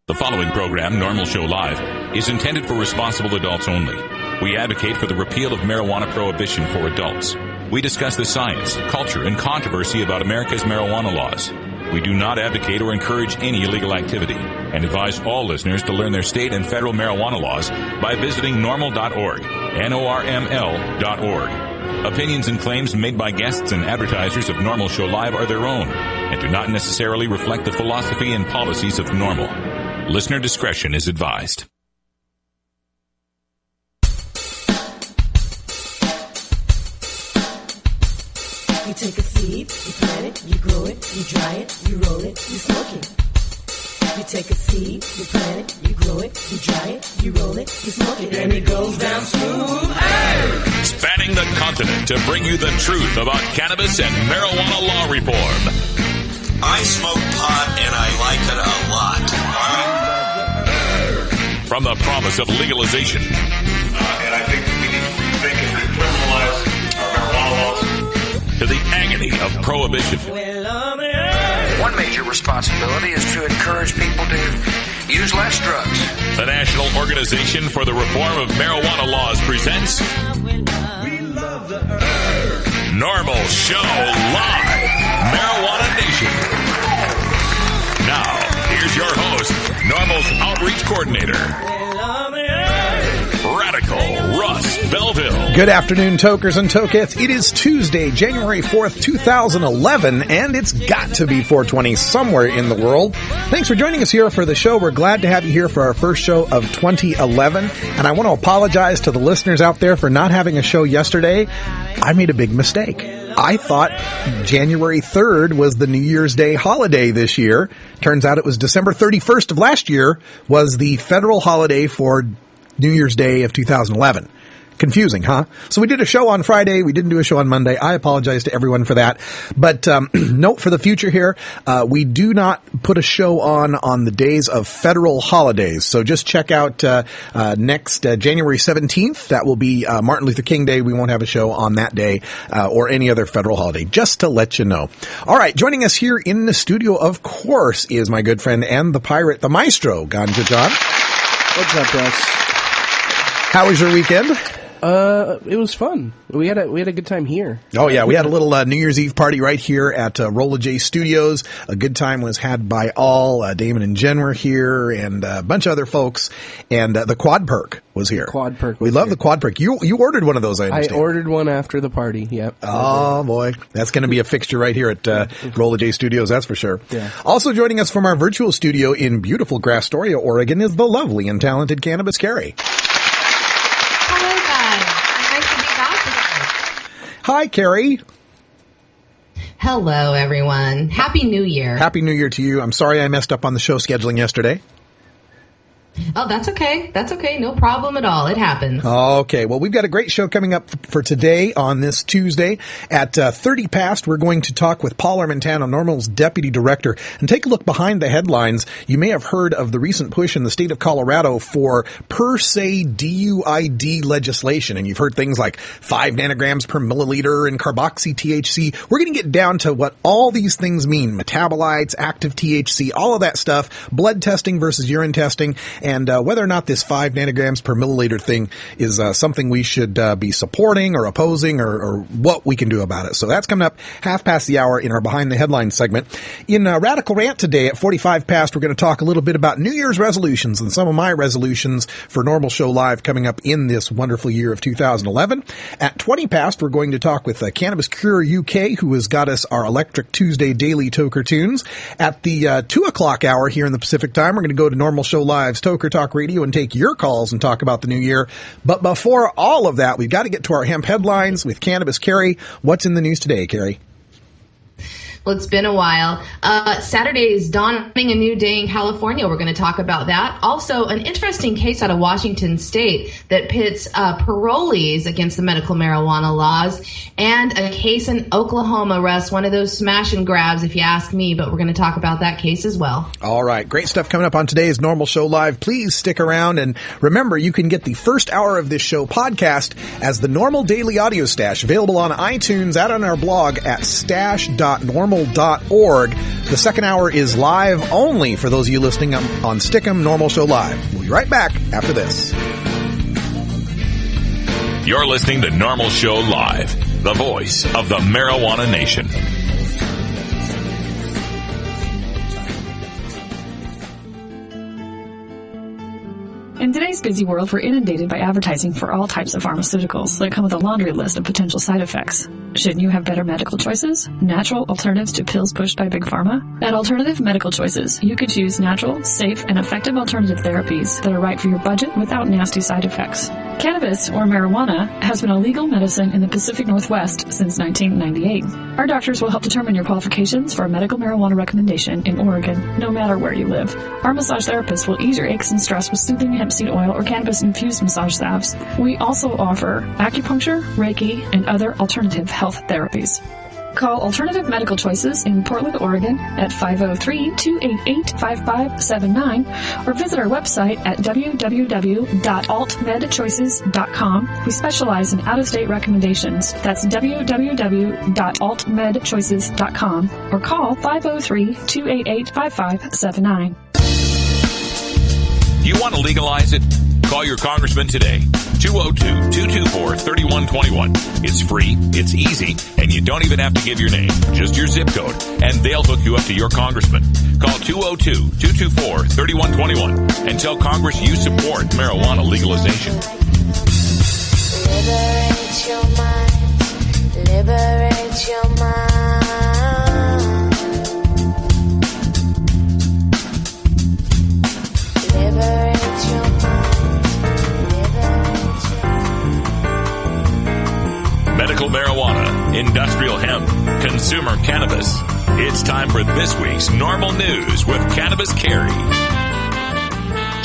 The following program, NORML Show Live, is intended for responsible adults only. We advocate for the repeal of marijuana prohibition for adults. We discuss the science, culture, and controversy about America's marijuana laws. We do not advocate or encourage any illegal activity and advise all listeners to learn their state and federal marijuana laws by visiting norml.org, NORML.org. Opinions and claims made by guests and advertisers of NORML Show Live are their own and do not necessarily reflect the philosophy and policies of NORML. Listener discretion is advised. You take a seed, you plant it, you grow it, you dry it, you roll it, you smoke it. You take a seed, you plant it, you grow it, you dry it, you roll it, you smoke it, and it goes down smooth. Hey! Spanning the continent to bring you the truth about cannabis and marijuana law reform. I smoke pot and I like it a lot. From the promise of legalization. And I think we need to rethink and decriminalize our marijuana laws. To the agony of prohibition. One major responsibility is to encourage people to use less drugs. The National Organization for the Reform of Marijuana Laws presents NORML Show Live, Marijuana Nation. Now, here's your host, NORML's Outreach Coordinator, Radical Russ Belville. Good afternoon, tokers and tokettes. It is Tuesday, January 4th, 2011, and it's got to be 420 somewhere in the world. Thanks for joining us here for the show. We're glad to have you here for our first show of 2011, and I want to apologize to the listeners out there for not having a show yesterday. I made a big mistake. I thought January 3rd was the New Year's Day holiday this year. Turns out it was December 31st of last year was the federal holiday for New Year's Day of 2011. Confusing, huh? So we did a show on Friday. We didn't do a show on Monday. I apologize to everyone for that. But note for the future here, we do not put a show on the days of federal holidays. So just check out next January 17th. That will be Martin Luther King Day. We won't have a show on that day or any other federal holiday, just to let you know. All right, joining us here in the studio, of course, is my good friend and the pirate, the maestro, Ganja John. What's up, Russ? How was your weekend? It was fun. We had a good time here. Oh yeah, we had a little New Year's Eve party right here at Rolla J Studios. A good time was had by all. Damon and Jen were here, and a bunch of other folks. And the Quad Perk was here. Quad Perk. We love the Quad Perk. You ordered one of those, I understand. I ordered one after the party. Yep. Oh boy, that's going to be a fixture right here at Rolla J Studios. That's for sure. Yeah. Also joining us from our virtual studio in beautiful Astoria, Oregon, is the lovely and talented Cannabis Carrie. Hi, Carrie. Hello, everyone. Happy New Year. Happy New Year to you. I'm sorry I messed up on the show scheduling yesterday. Oh, that's okay. That's okay. No problem at all. It happens. Okay. Well, we've got a great show coming up for today on this Tuesday. At 30 past, we're going to talk with Paul Armentano, NORML's Deputy Director, and take a look behind the headlines. You may have heard of the recent push in the state of Colorado for per se DUID legislation, and you've heard things like 5 nanograms per milliliter and carboxy THC. We're going to get down to what all these things mean: metabolites, active THC, all of that stuff, blood testing versus urine testing, and whether or not this 5 nanograms per milliliter thing is something we should be supporting or opposing or what we can do about it. So that's coming up half past the hour in our Behind the Headlines segment. In Radical Rant today at 45 past, we're going to talk a little bit about New Year's resolutions and some of my resolutions for NORML Show Live coming up in this wonderful year of 2011. At 20 past, we're going to talk with Cannabis Cure UK, who has got us our Electric Tuesday Daily Toker Tunes. At the 2 o'clock hour here in the Pacific Time, we're going to go to NORML Show Live's Toker Talk Radio and take your calls and talk about the new year. But before all of that, we've got to get to our hemp headlines with Cannabis Carrie. What's in the news today, Carrie? Well, it's been a while. Saturday is dawning a new day in California. We're going to talk about that. Also, an interesting case out of Washington State that pits parolees against the medical marijuana laws, and a case in Oklahoma, Russ, one of those smash and grabs, if you ask me, but we're going to talk about that case as well. All right. Great stuff coming up on today's NORML Show Live. Please stick around, and remember, you can get the first hour of this show podcast as the NORML Daily Audio Stash, available on iTunes and on our blog at stash.norml.com. NORML.org. The second hour is live only for those of you listening on Stickum Normal Show Live. We'll be right back after this. You're listening to NORML Show Live, the voice of the marijuana nation. In today's busy world, we're inundated by advertising for all types of pharmaceuticals that come with a laundry list of potential side effects. Shouldn't you have better medical choices? Natural alternatives to pills pushed by Big Pharma? At Alternative Medical Choices, you could choose natural, safe, and effective alternative therapies that are right for your budget without nasty side effects. Cannabis, or marijuana, has been a legal medicine in the Pacific Northwest since 1998. Our doctors will help determine your qualifications for a medical marijuana recommendation in Oregon, no matter where you live. Our massage therapists will ease your aches and stress with soothing hemp seed oil or cannabis-infused massage salves. We also offer acupuncture, Reiki, and other alternative health therapies. Call Alternative Medical Choices in Portland, Oregon at 503-288-5579 or visit our website at www.altmedchoices.com. We specialize in out-of-state recommendations. That's www.altmedchoices.com or call 503-288-5579. You want to legalize it? Call your congressman today. 202-224-3121. It's free, it's easy, and you don't even have to give your name, just your zip code, and they'll hook you up to your congressman. Call 202-224-3121 and tell Congress you support marijuana legalization. Liberate your mind. Liberate your mind. Liberate your mind. Medical marijuana, industrial hemp, consumer cannabis. It's time for this week's NORML News with Cannabis Carrie.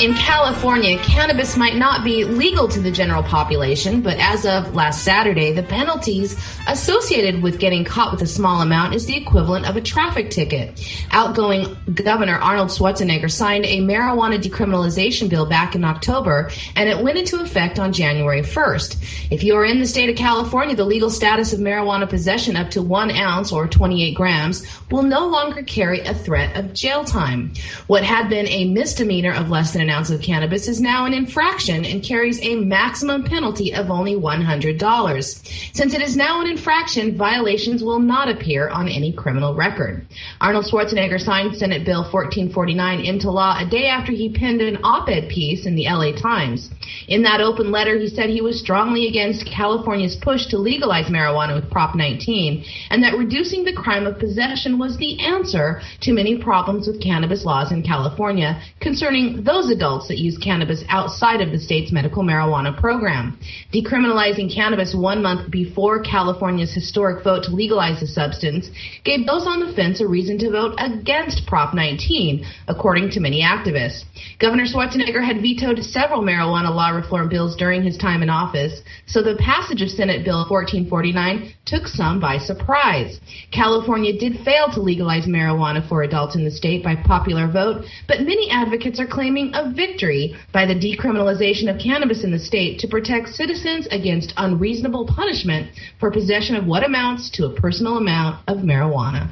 In California, cannabis might not be legal to the general population, but as of last Saturday, the penalties associated with getting caught with a small amount is the equivalent of a traffic ticket. Outgoing Governor Arnold Schwarzenegger signed a marijuana decriminalization bill back in October, and it went into effect on January 1st. If you are in the state of California, the legal status of marijuana possession up to 1 ounce or 28 grams will no longer carry a threat of jail time. What had been a misdemeanor of less than an ounce of cannabis is now an infraction and carries a maximum penalty of only $100. Since it is now an infraction, violations will not appear on any criminal record. Arnold Schwarzenegger signed Senate Bill 1449 into law a day after he penned an op-ed piece in the LA Times. In that open letter, he said he was strongly against California's push to legalize marijuana with Prop 19, and that reducing the crime of possession was the answer to many problems with cannabis laws in California concerning those adults that use cannabis outside of the state's medical marijuana program. Decriminalizing cannabis 1 month before California's historic vote to legalize the substance gave those on the fence a reason to vote against Prop 19, according to many activists. Governor Schwarzenegger had vetoed several marijuana law reform bills during his time in office, so the passage of Senate Bill 1449 took some by surprise. California did fail to legalize marijuana for adults in the state by popular vote, but many advocates are claiming a victory by the decriminalization of cannabis in the state to protect citizens against unreasonable punishment for possession of what amounts to a personal amount of marijuana.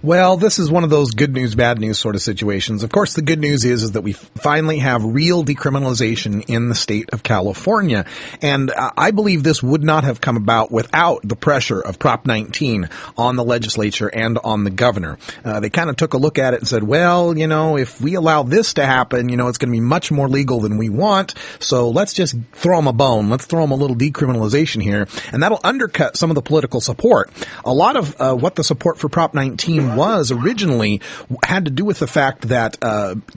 Well, this is one of those good news, bad news sort of situations. Of course, the good news is that we finally have real decriminalization in the state of California. And I believe this would not have come about without the pressure of Prop 19 on the legislature and on the governor. They kind of took a look at it and said, well, you know, if we allow this to happen, you know, it's going to be much more legal than we want. So let's just throw them a bone. Let's throw them a little decriminalization here. And that'll undercut some of the political support. A lot of what the support for Prop 19 was originally had to do with the fact that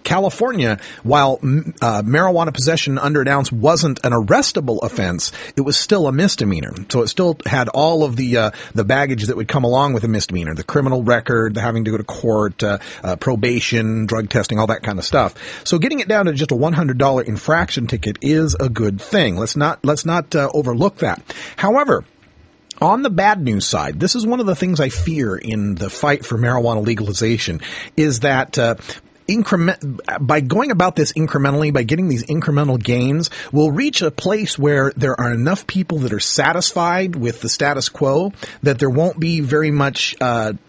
California, while marijuana possession under an ounce wasn't an arrestable offense, it was still a misdemeanor. So it still had all of the baggage that would come along with a misdemeanor, the criminal record, the having to go to court, probation, drug testing, all that kind of stuff. So getting it down to just a $100 infraction ticket is a good thing. Let's not overlook that. However, on the bad news side, this is one of the things I fear in the fight for marijuana legalization, is that by going about this incrementally, by getting these incremental gains, we'll reach a place where there are enough people that are satisfied with the status quo that there won't be very much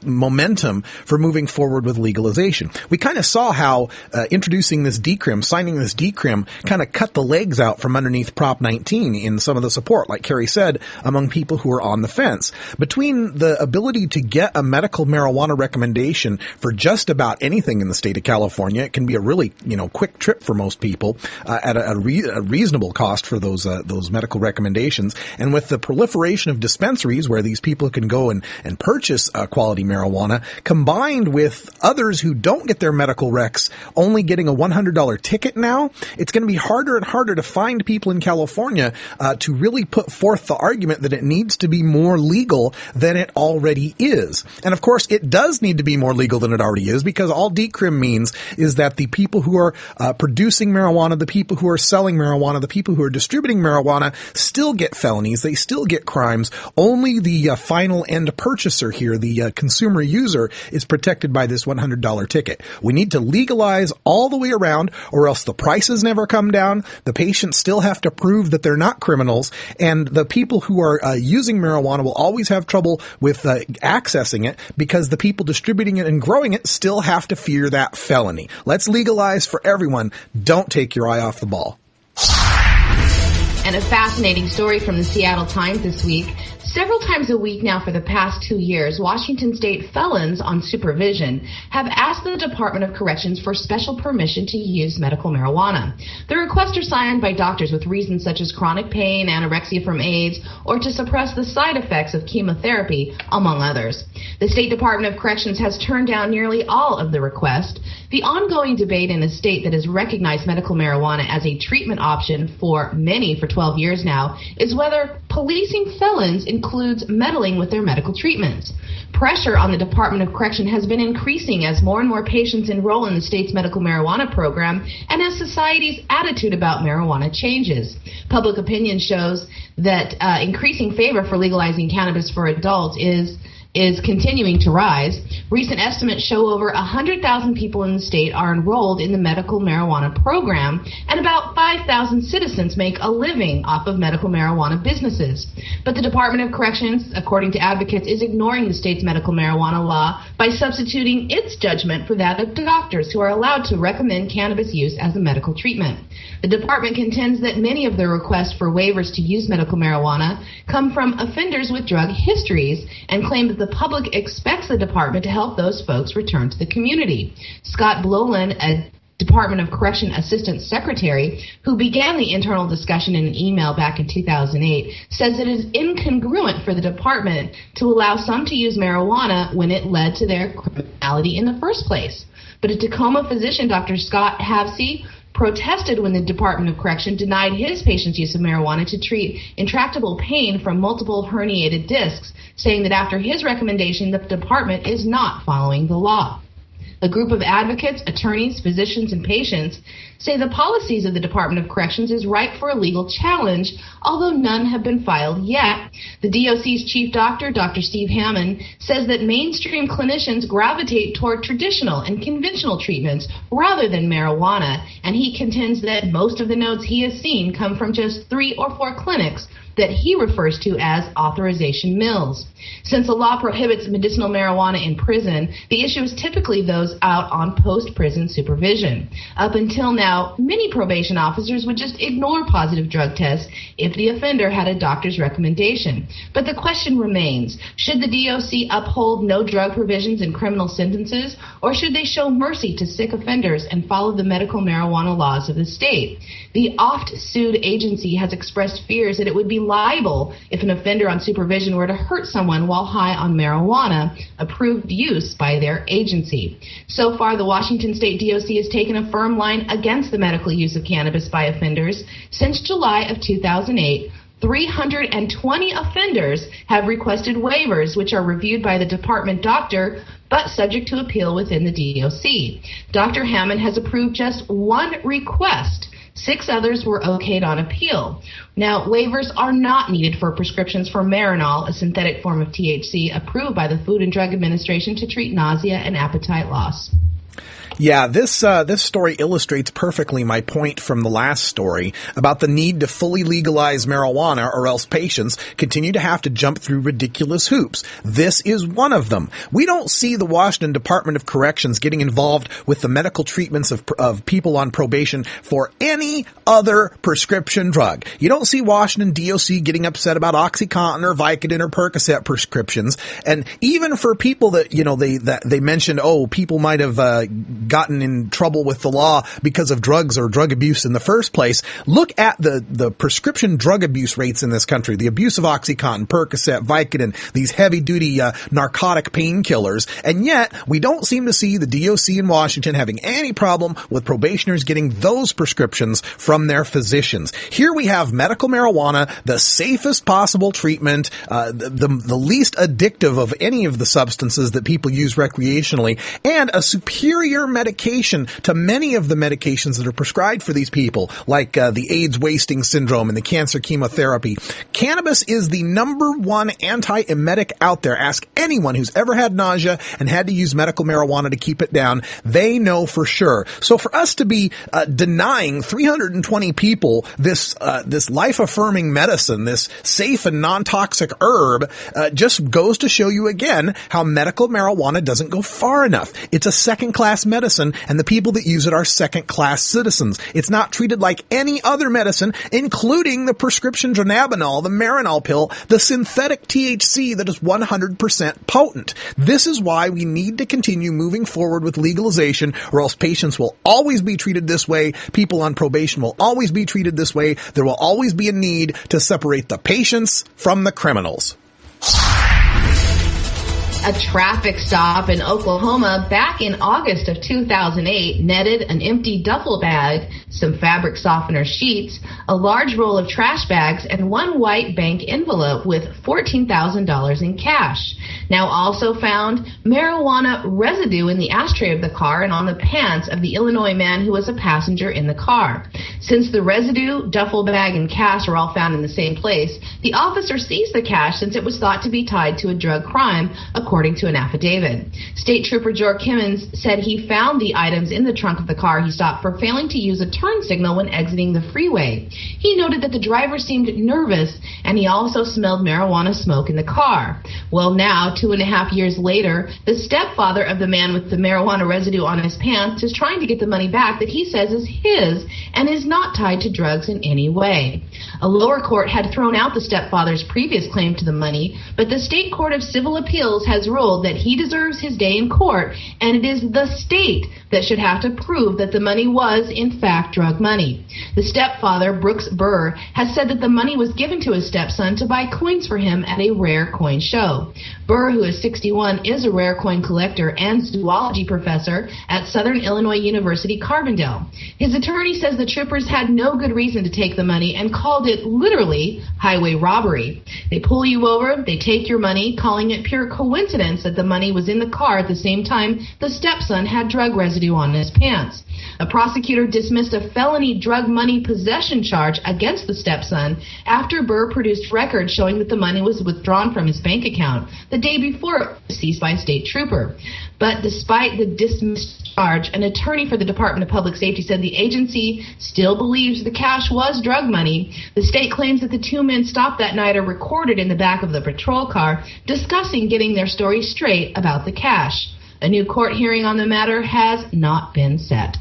momentum for moving forward with legalization. We kind of saw how introducing this decrim, signing this decrim, kind of cut the legs out from underneath Prop 19 in some of the support, like Carrie said, among people who are on the fence. Between the ability to get a medical marijuana recommendation for just about anything in the state of California, it can be a really, quick trip for most people at a reasonable cost for those medical recommendations. And with the proliferation of dispensaries where these people can go and purchase quality marijuana, combined with others who don't get their medical recs only getting a $100 ticket now, it's going to be harder and harder to find people in California to really put forth the argument that it needs to be more legal than it already is. And of course, it does need to be more legal than it already is, because all decrim means is that the people who are producing marijuana, the people who are selling marijuana, the people who are distributing marijuana still get felonies. They still get crimes. Only the final end purchaser here, the consumer user, is protected by this $100 ticket. We need to legalize all the way around, or else the prices never come down. The patients still have to prove that they're not criminals, and the people who are using marijuana will always have trouble with accessing it, because the people distributing it and growing it still have to fear that felony. Let's legalize for everyone. Don't take your eye off the ball. And a fascinating story from the Seattle Times this week. Several times a week now for the past 2 years, Washington State felons on supervision have asked the Department of Corrections for special permission to use medical marijuana. The requests are signed by doctors with reasons such as chronic pain, anorexia from AIDS, or to suppress the side effects of chemotherapy, among others. The State Department of Corrections has turned down nearly all of the requests. The ongoing debate in a state that has recognized medical marijuana as a treatment option for 12 years now is whether policing felons includes meddling with their medical treatments. Pressure on the Department of Correction has been increasing as more and more patients enroll in the state's medical marijuana program and as society's attitude about marijuana changes. Public opinion shows that increasing favor for legalizing cannabis for adults is continuing to rise. Recent estimates show over 100,000 people in the state are enrolled in the medical marijuana program, and about 5,000 citizens make a living off of medical marijuana businesses. But the Department of Corrections, according to advocates, is ignoring the state's medical marijuana law by substituting its judgment for that of doctors who are allowed to recommend cannabis use as a medical treatment. The department contends that many of the requests for waivers to use medical marijuana come from offenders with drug histories, and claim that the public expects the department to help those folks return to the community. Scott Bloland, a Department of Correction Assistant Secretary, who began the internal discussion in an email back in 2008, says it is incongruent for the department to allow some to use marijuana when it led to their criminality in the first place. But a Tacoma physician, Dr. Scott Havsey, protested when the Department of Correction denied his patients use of marijuana to treat intractable pain from multiple herniated discs, saying that after his recommendation, the department is not following the law. A group of advocates, attorneys, physicians, and patients say the policies of the Department of Corrections is ripe for a legal challenge, although none have been filed yet. The DOC's chief doctor, Dr. Steve Hammond, says that mainstream clinicians gravitate toward traditional and conventional treatments rather than marijuana, and he contends that most of the notes he has seen come from just 3 or 4 clinics that he refers to as authorization mills. Since the law prohibits medicinal marijuana in prison, the issue is typically those out on post-prison supervision. Up until now, many probation officers would just ignore positive drug tests if the offender had a doctor's recommendation. But the question remains, should the DOC uphold no drug provisions in criminal sentences, or should they show mercy to sick offenders and follow the medical marijuana laws of the state? The oft-sued agency has expressed fears that it would be liable if an offender on supervision were to hurt someone while high on marijuana, approved use by their agency. So far, the Washington State DOC has taken a firm line against the medical use of cannabis by offenders. Since July of 2008, 320 offenders have requested waivers, which are reviewed by the department doctor, but subject to appeal within the DOC. Dr. Hammond has approved just 1 request. 6 others were okayed on appeal. Now, waivers are not needed for prescriptions for Marinol, a synthetic form of THC approved by the Food and Drug Administration to treat nausea and appetite loss. Yeah, this story illustrates perfectly my point from the last story about the need to fully legalize marijuana, or else patients continue to have to jump through ridiculous hoops. This is one of them. We don't see the Washington Department of Corrections getting involved with the medical treatments of people on probation for any other prescription drug. You don't see Washington DOC getting upset about OxyContin or Vicodin or Percocet prescriptions. And even for people that, they mentioned, people might have gotten in trouble with the law because of drugs or drug abuse in the first place. Look at the prescription drug abuse rates in this country. The abuse of OxyContin, Percocet, Vicodin, these heavy-duty narcotic painkillers. And yet, we don't seem to see the DOC in Washington having any problem with probationers getting those prescriptions from their physicians. Here we have medical marijuana, the safest possible treatment, the least addictive of any of the substances that people use recreationally, and a superior medication to many of the medications that are prescribed for these people, like the AIDS wasting syndrome and the cancer chemotherapy. Cannabis is the number one anti-emetic out there. Ask anyone who's ever had nausea and had to use medical marijuana to keep it down. They know for sure. So for us to be denying 320 people this life-affirming medicine, this safe and non-toxic herb, just goes to show you again how medical marijuana doesn't go far enough. It's a second-class medicine, and the people that use it are second-class citizens. It's not treated like any other medicine, including the prescription dronabinol, the Marinol pill, the synthetic THC that is 100% potent. This is why we need to continue moving forward with legalization, or else patients will always be treated this way. People on probation will always be treated this way. There will always be a need to separate the patients from the criminals. A traffic stop in Oklahoma back in August of 2008 netted an empty duffel bag, some fabric softener sheets, a large roll of trash bags, and one white bank envelope with $14,000 in cash. Now also found marijuana residue in the ashtray of the car and on the pants of the Illinois man who was a passenger in the car. Since the residue, duffel bag, and cash were all found in the same place, the officer seized the cash since it was thought to be tied to a drug crime, according to an affidavit. State Trooper Jork Himmons said he found the items in the trunk of the car he stopped for failing to use a turn signal when exiting the freeway. He noted that the driver seemed nervous, and he also smelled marijuana smoke in the car. Well, now, 2.5 years later, the stepfather of the man with the marijuana residue on his pants is trying to get the money back that he says is his and is not tied to drugs in any way. A lower court had thrown out the stepfather's previous claim to the money, but the State Court of Civil Appeals has ruled that he deserves his day in court, and it is the state that should have to prove that the money was, in fact, drug money. The stepfather, Brooks Burr, has said that the money was given to his stepson to buy coins for him at a rare coin show. Burr, who is 61, is a rare coin collector and zoology professor at Southern Illinois University, Carbondale. His attorney says the troopers had no good reason to take the money and called it, literally, highway robbery. They pull you over, they take your money, calling it pure coincidence that the money was in the car at the same time the stepson had drug residue on his pants. A prosecutor dismissed a felony drug money possession charge against the stepson after Burr produced records showing that the money was withdrawn from his bank account the day before it was seized by a state trooper. But despite the dismissed charge, an attorney for the Department of Public Safety said the agency still believes the cash was drug money. The state claims that the two men stopped that night are recorded in the back of the patrol car discussing getting their story straight about the cash. A new court hearing on the matter has not been set.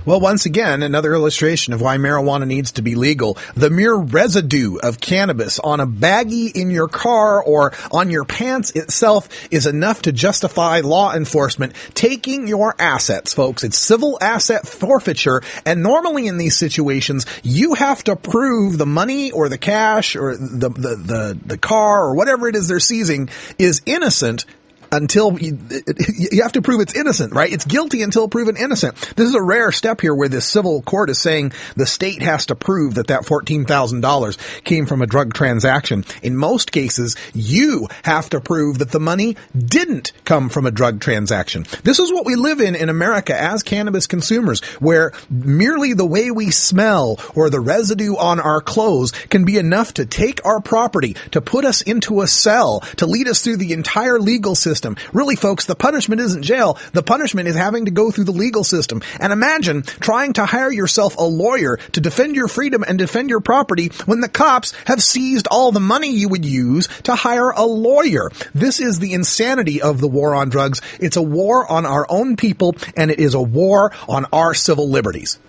Well, once again, another illustration of why marijuana needs to be legal. The mere residue of cannabis on a baggie in your car or on your pants itself is enough to justify law enforcement taking your assets, folks. It's civil asset forfeiture, and normally in these situations, you have to prove the money or the cash or the car or whatever it is they're seizing is innocent. Until you have to prove it's innocent, right? It's guilty until proven innocent. This is a rare step here where the civil court is saying the state has to prove that $14,000 came from a drug transaction. In most cases, you have to prove that the money didn't come from a drug transaction. This is what we live in America as cannabis consumers, where merely the way we smell or the residue on our clothes can be enough to take our property, to put us into a cell, to lead us through the entire legal system system. Really, folks, the punishment isn't jail. The punishment is having to go through the legal system. And imagine trying to hire yourself a lawyer to defend your freedom and defend your property when the cops have seized all the money you would use to hire a lawyer. This is the insanity of the war on drugs. It's a war on our own people, and it is a war on our civil liberties.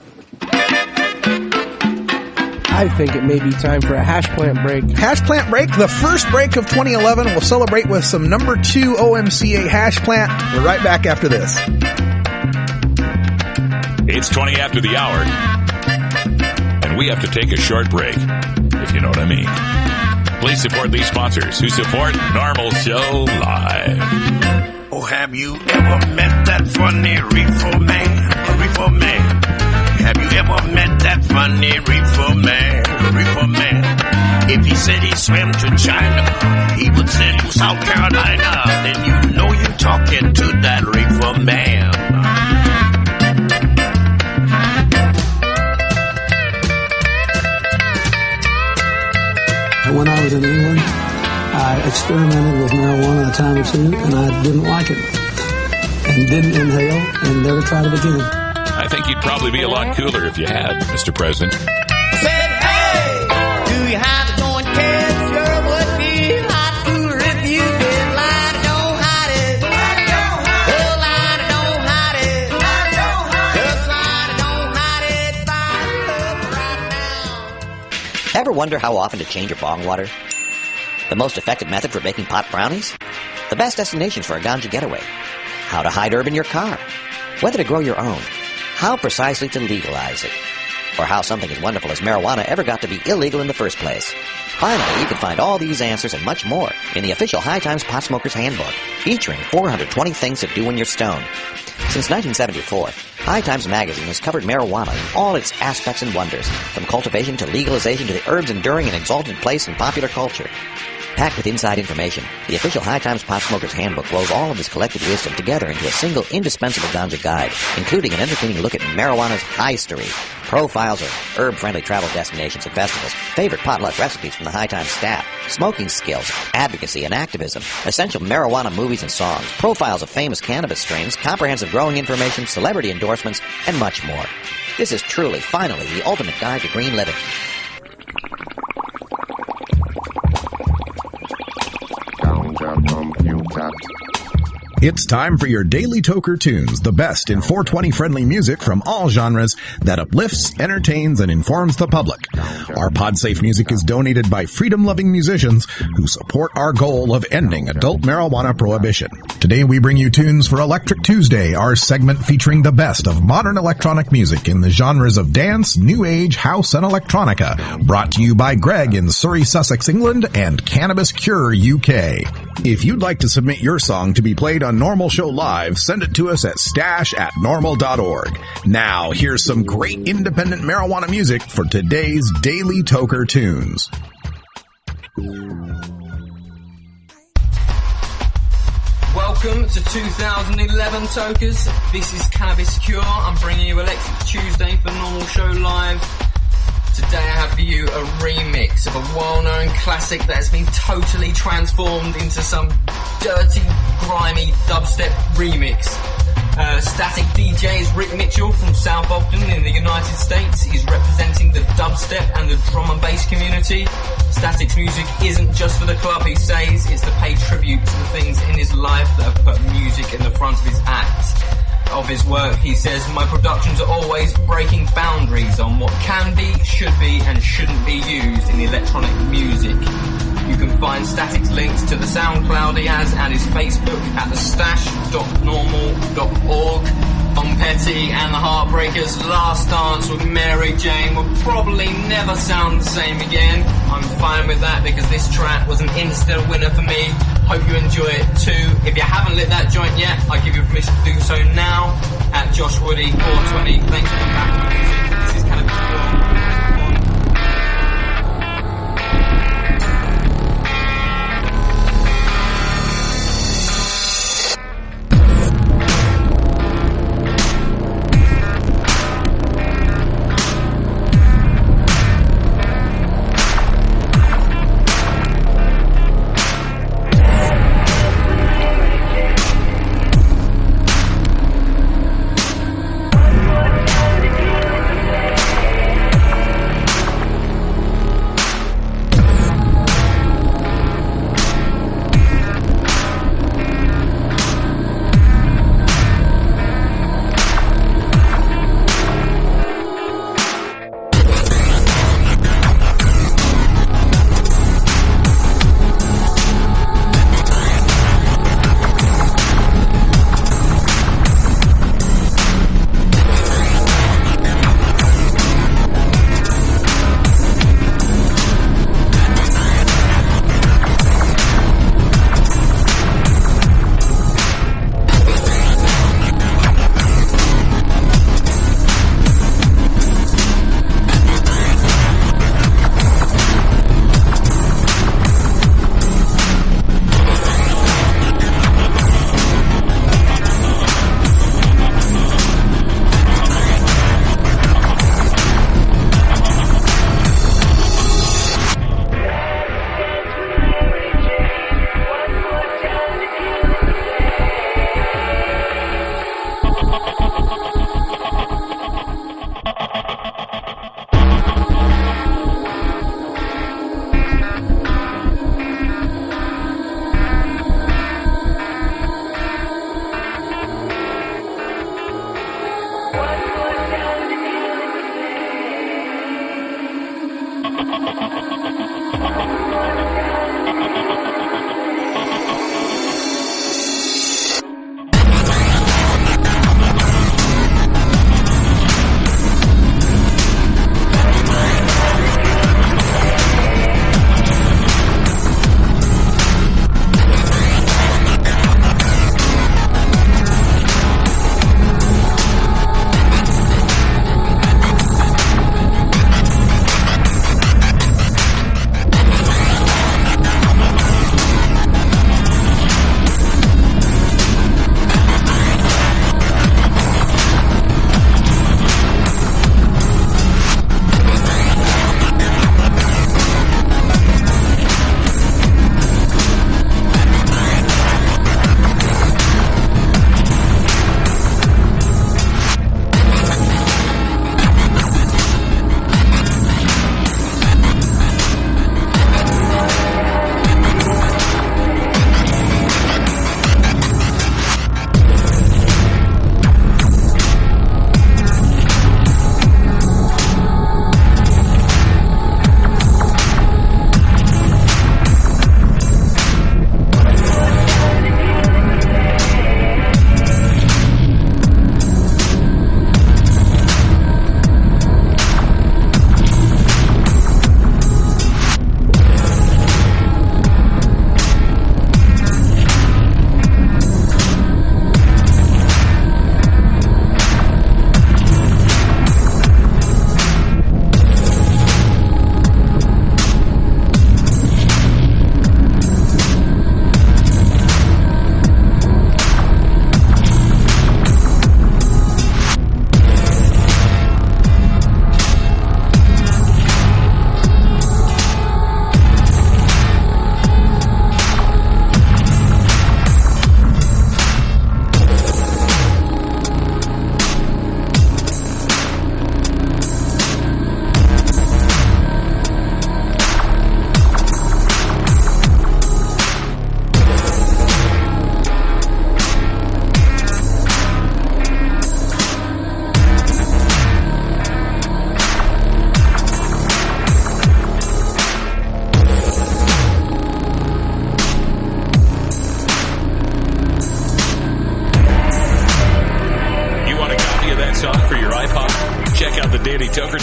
I think it may be time for a hash plant break. Hash plant break, the first break of 2011. We'll celebrate with some number 2 OMCA hash plant. We're right back after this. It's 20 after the hour, and we have to take a short break, if you know what I mean. Please support these sponsors who support NORML Show Live. Oh, have you ever met that funny reefer man? A reefer man. Have you ever met that funny reefer man? A reefer man. If he said he swam to China, he would send to South Carolina. Then you know you're talking to that reefer man. When I was in England, I experimented with marijuana a time or two, and I didn't like it. And didn't inhale, and never tried it again. I think you'd probably be a lot cooler if you had, Mr. President. Said, hey, do you have a joint, kids? Sure would be a lot cooler if you did. Lie, don't hide it. Lie, don't hide it. Oh, lie, don't hide it. Lie, don't hide it. Just lie, don't hide it. Fire up right now. Ever wonder how often to change your bong water? The most effective method for baking pot brownies? The best destinations for a ganja getaway? How to hide herb in your car? Whether to grow your own? How precisely to legalize it? Or how something as wonderful as marijuana ever got to be illegal in the first place? Finally, you can find all these answers and much more in the official High Times Pot Smoker's Handbook, featuring 420 things to do when you're stoned. Since 1974, High Times Magazine has covered marijuana in all its aspects and wonders, from cultivation to legalization to the herb's enduring and exalted place in popular culture. Packed with inside information, the official High Times Pot Smoker's Handbook rolls all of this collected wisdom together into a single indispensable ganja guide, including an entertaining look at marijuana's history, profiles of herb-friendly travel destinations and festivals, favorite potluck recipes from the High Times staff, smoking skills, advocacy and activism, essential marijuana movies and songs, profiles of famous cannabis strains, comprehensive growing information, celebrity endorsements, and much more. This is truly, finally, the ultimate guide to green living. It's time for your Daily Toker Tunes, the best in 420-friendly music from all genres that uplifts, entertains, and informs the public. Our PodSafe music is donated by freedom-loving musicians who support our goal of ending adult marijuana prohibition. Today we bring you tunes for Electric Tuesday, our segment featuring the best of modern electronic music in the genres of dance, new age, house, and electronica. Brought to you by Greg in Surrey, Sussex, England, and Cannabis Cure, UK. If you'd like to submit your song to be played on NORML Show Live, send it to us at stash@norml.org. Now, here's some great independent marijuana music for today's Daily Toker Tunes. Welcome to 2011 Tokers. This is Cannabis Cure. I'm bringing you Electric Tuesday for NORML Show Live. Today I have for you a remix of a well-known classic that has been totally transformed into some dirty, grimy dubstep remix. Static DJ is Rick Mitchell from South Ogden in the United States. He's representing the dubstep and the drum and bass community. Static's music isn't just for the club, he says. It's to pay tribute to the things in his life that have put music in the front of his act. Of his work, he says, my productions are always breaking boundaries on what can be, should be, and shouldn't be used in electronic music. You can find Static's links to the SoundCloud he has and his Facebook at thestash.normal.org. Tom Petty and the Heartbreakers' Last Dance with Mary Jane will probably never sound the same again. I'm fine with that because this track was an instant winner for me. Hope you enjoy it too. If you haven't lit that joint yet, I give you permission to do so now at Josh Woody 420. Thanks for coming back to my music. This is Cannabis Cure.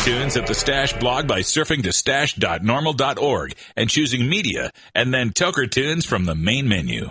Tunes at the Stash blog by surfing to stash.normal.org and choosing Media, and then Toker Tunes from the main menu.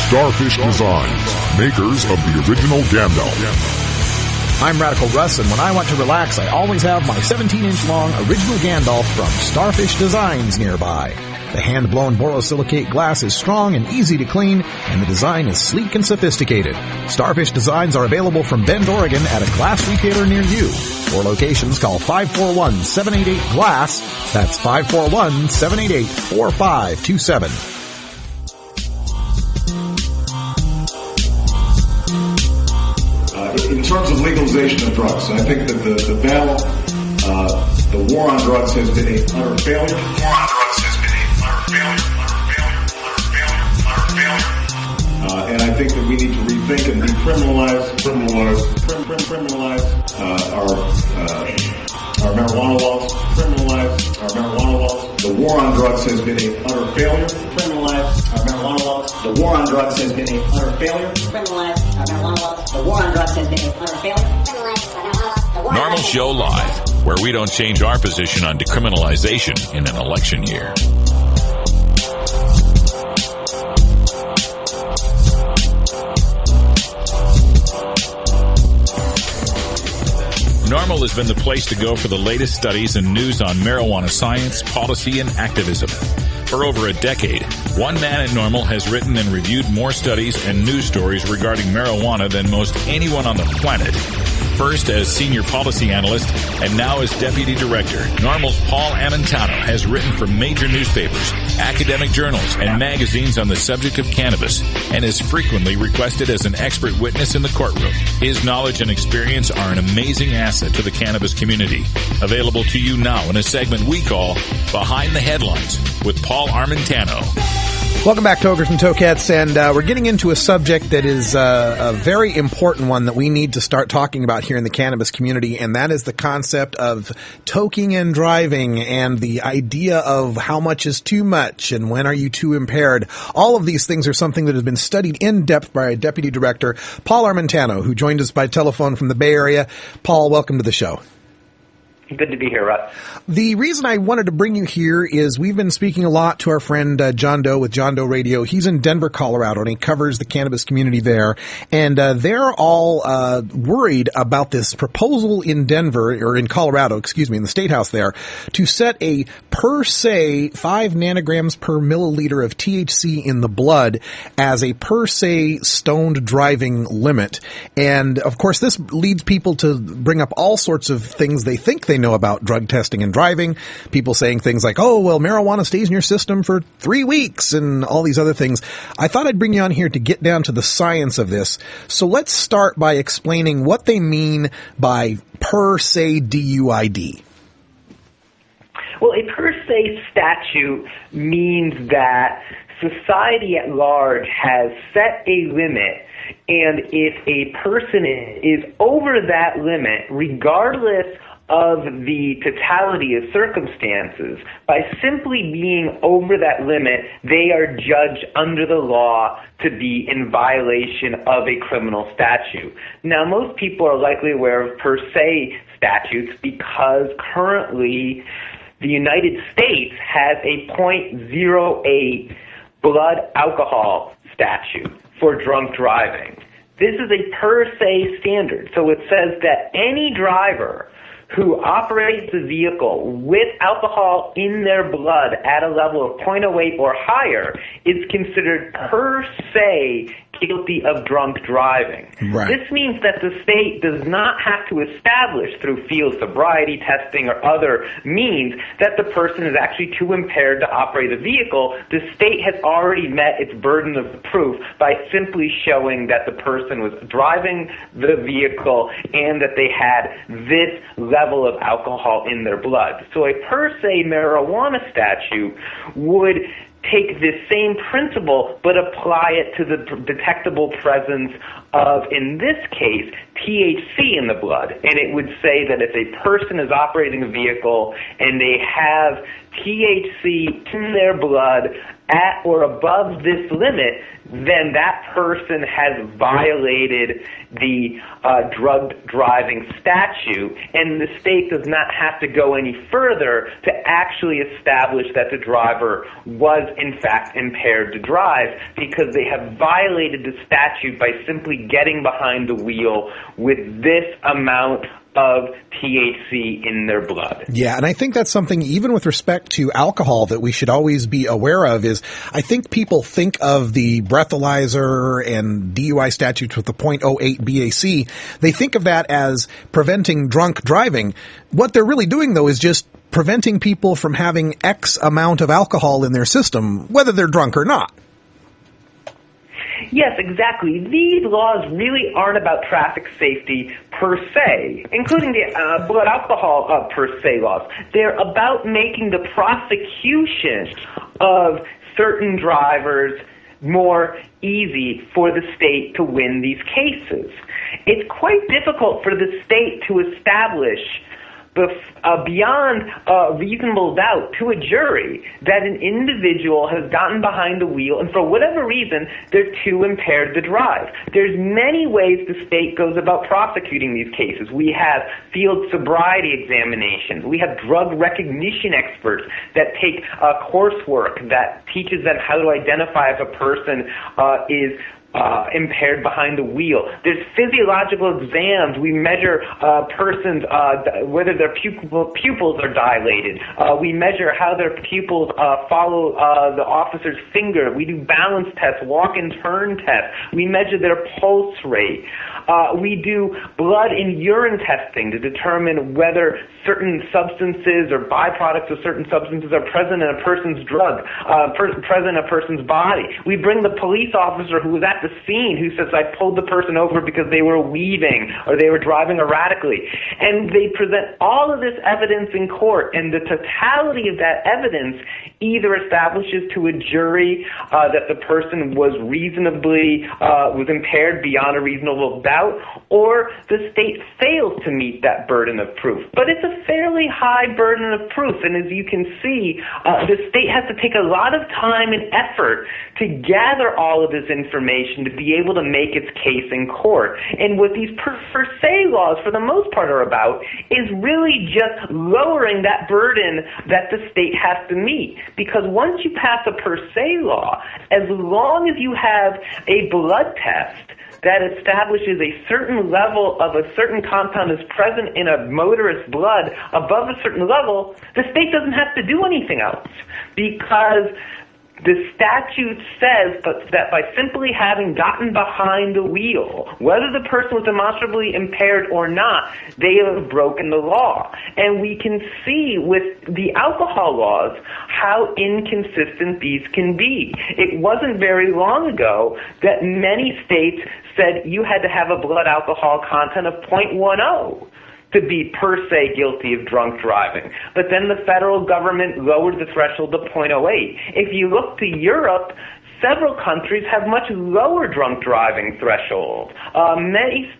Starfish Designs, makers of the original Gandalf. I'm Radical Russ, and when I want to relax, I always have my 17-inch long original Gandalf from Starfish Designs nearby. The hand-blown borosilicate glass is strong and easy to clean, and the design is sleek and sophisticated. Starfish Designs are available from Bend, Oregon at a glass retailer near you. For locations, call 541-788-GLASS. That's 541-788-4527. In terms of legalization of drugs, I think that the battle, the war on drugs has been a utter failure. And I think that we need to rethink and decriminalize our marijuana laws. The war on drugs has been a utter failure. Criminalize our marijuana laws. The war on drugs has been a utter failure. Criminalize our marijuana laws. The war on drugs has been a utter failure. Criminalize our marijuana laws. Normal Show Live, where we don't change our position on decriminalization in an election year. NORML has been the place to go for the latest studies and news on marijuana science, policy, and activism. For over a decade, one man at NORML has written and reviewed more studies and news stories regarding marijuana than most anyone on the planet. First as Senior Policy Analyst and now as Deputy Director, NORML's Paul Amintano has written for major newspapers, academic journals, and magazines on the subject of cannabis and is frequently requested as an expert witness in the courtroom. His knowledge and experience are an amazing asset to the cannabis community. Available to you now in a segment we call Behind the Headlines with Paul Armentano. Welcome back, Tokers and Tokettes, and we're getting into a subject that is a very important one that we need to start talking about here in the cannabis community, and that is the concept of toking and driving and the idea of how much is too much and when are you too impaired. All of these things are something that has been studied in depth by Deputy Director Paul Armentano, who joined us by telephone from the Bay Area. Paul, welcome to the show. Good to be here, Russ. The reason I wanted to bring you here is we've been speaking a lot to our friend John Doe with John Doe Radio. He's in Denver, Colorado, and he covers the cannabis community there. And they're all worried about this proposal in Denver, or in Colorado, in the State House there, to set a per se 5 nanograms per milliliter of THC in the blood as a per se stoned driving limit. And, of course, this leads people to bring up all sorts of things they think they know about drug testing and driving. People saying things like, oh, well, marijuana stays in your system for 3 weeks and all these other things. I thought I'd bring you on here to get down to the science of this. So let's start by explaining what they mean by per se DUID. Well, a per se statute means that society at large has set a limit, and if a person is over that limit, regardless of the totality of circumstances, by simply being over that limit, they are judged under the law to be in violation of a criminal statute. Now, most people are likely aware of per se statutes because currently the United States has a .08 blood alcohol statute for drunk driving. This is a per se standard, so it says that any driver who operates a vehicle with alcohol in their blood at a level of .08 or higher is considered per se guilty of drunk driving. Right. This means that the state does not have to establish through field sobriety testing or other means that the person is actually too impaired to operate a vehicle. The state has already met its burden of proof by simply showing that the person was driving the vehicle and that they had this level of alcohol in their blood. So a per se marijuana statute would take this same principle but apply it to the detectable presence of, in this case, THC in the blood. And it would say that if a person is operating a vehicle and they have THC in their blood at or above this limit, then that person has violated the drug driving statute, and the state does not have to go any further to actually establish that the driver was in fact impaired to drive, because they have violated the statute by simply getting behind the wheel with this amount of THC in their blood. Yeah, and I think that's something, even with respect to alcohol, that we should always be aware of. Is I think people think of the breathalyzer and DUI statutes with the .08 BAC. They think of that as preventing drunk driving. What they're really doing, though, is just preventing people from having X amount of alcohol in their system, whether they're drunk or not. Yes, exactly. These laws really aren't about traffic safety per se, including the blood alcohol per se laws. They're about making the prosecution of certain drivers more easy for the state to win these cases. It's quite difficult for the state to establish beyond reasonable doubt to a jury that an individual has gotten behind the wheel and for whatever reason they're too impaired to drive. There's many ways the state goes about prosecuting these cases. We have field sobriety examinations. We have drug recognition experts that take coursework that teaches them how to identify if a person is impaired behind the wheel. There's physiological exams. We measure persons, whether their pupils are dilated. We measure how their pupils follow the officer's finger. We do balance tests, walk and turn tests. We measure their pulse rate. We do blood and urine testing to determine whether certain substances or byproducts of certain substances are present in a person's present in a person's body. We bring the police officer who was at at the scene who says, I pulled the person over because they were weaving or they were driving erratically. And they present all of this evidence in court, and the totality of that evidence either establishes to a jury that the person was was impaired beyond a reasonable doubt, or the state fails to meet that burden of proof. But it's a fairly high burden of proof, and as you can see, the state has to take a lot of time and effort to gather all of this information to be able to make its case in court. And what these per se laws, for the most part, are about is really just lowering that burden that the state has to meet. Because once you pass a per se law, as long as you have a blood test that establishes a certain level of a certain compound is present in a motorist's blood above a certain level, the state doesn't have to do anything else, because the statute says that by simply having gotten behind the wheel, whether the person was demonstrably impaired or not, they have broken the law. And we can see with the alcohol laws how inconsistent these can be. It wasn't very long ago that many states said you had to have a blood alcohol content of 0.10 to be per se guilty of drunk driving. But then the federal government lowered the threshold to 0.08. If you look to Europe, several countries have much lower drunk driving threshold. Many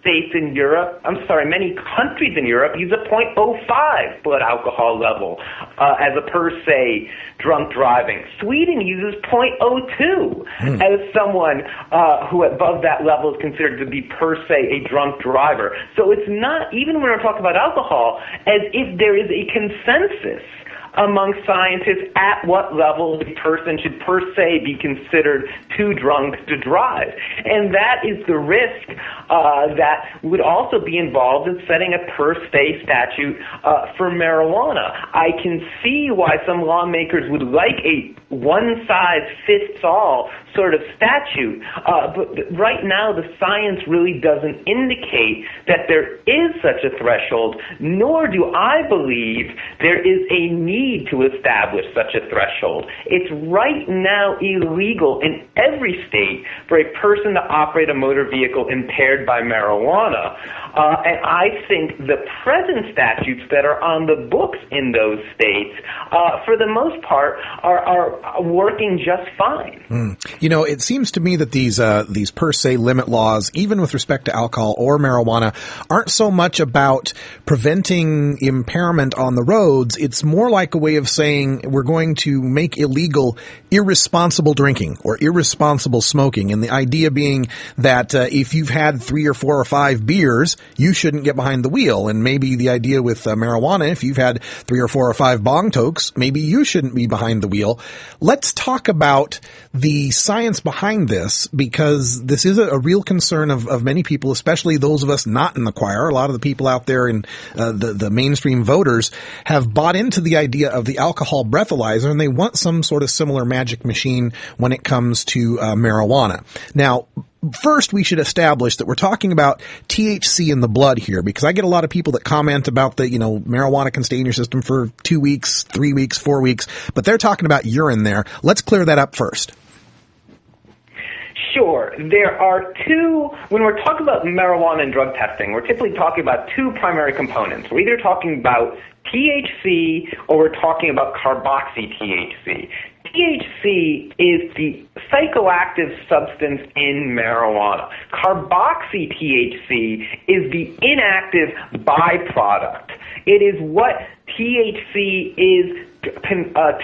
countries in Europe use a 0.05 blood alcohol level as a per se drunk driving. Sweden uses 0.02 as someone who above that level is considered to be per se a drunk driver. So it's not, even when we're talking about alcohol, as if there is a consensus among scientists at what level a person should per se be considered too drunk to drive. And that is the risk that would also be involved in setting a per se statute for marijuana. I can see why some lawmakers would like a one-size-fits-all sort of statute, but right now the science really doesn't indicate that there is such a threshold, nor do I believe there is a need to establish such a threshold. It's right now illegal in every state for a person to operate a motor vehicle impaired by marijuana. And I think the present statutes that are on the books in those states, for the most part, are working just fine. You know, it seems to me that these per se limit laws, even with respect to alcohol or marijuana, aren't so much about preventing impairment on the roads. It's more like a way of saying we're going to make illegal irresponsible drinking or irresponsible smoking. And the idea being that if you've had 3 or 4 or 5 beers, you shouldn't get behind the wheel. And maybe the idea with marijuana, if you've had 3 or 4 or 5 bong tokes, maybe you shouldn't be behind the wheel. Let's talk about the science behind this, because this is a real concern of many people, especially those of us not in the choir. A lot of the people out there in the mainstream voters have bought into the idea of the alcohol breathalyzer, and they want some sort of similar magic machine when it comes to marijuana. Now, first, we should establish that we're talking about THC in the blood here, because I get a lot of people that comment about the, marijuana can stay in your system for 2 weeks, 3 weeks, 4 weeks, but they're talking about urine there. Let's clear that up first. Sure. There are two, when we're talking about marijuana and drug testing, we're typically talking about 2 primary components. We're either talking about THC or we're talking about carboxy-THC. THC is the psychoactive substance in marijuana. Carboxy-THC is the inactive byproduct. It is what THC is